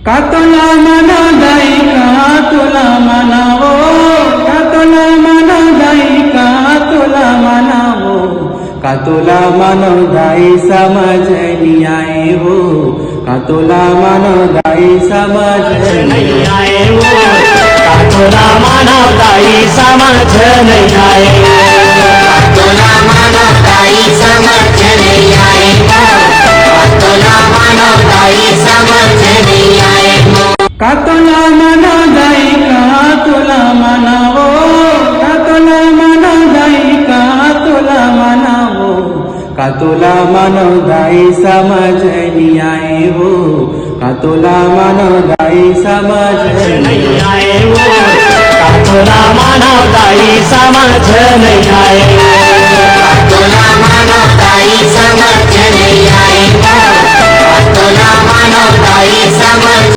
का तुला मना जाई का तुला मनावो का तुला मना जाई का तुला मनावो का तुला मनो जाई समझ नहीं आए हो का तुला मनो जाई समझ नहीं आए हो का तुला मनो जाई समझ नहीं आए का तुला मनो जाई समझ नहीं आए का तुला मनो जाई समझ नहीं आए का तुला मना जाई का तुला मनावो का तुला मना जाई का तुला मनावो का तुला मनो जाई समझ नहीं आए हो का तुला मनो जाई समझ नहीं आए वो का तुला मनो जाई समझ नहीं आए का तुला मनो जाई समझ नहीं आए का तुला मनो जाई समझ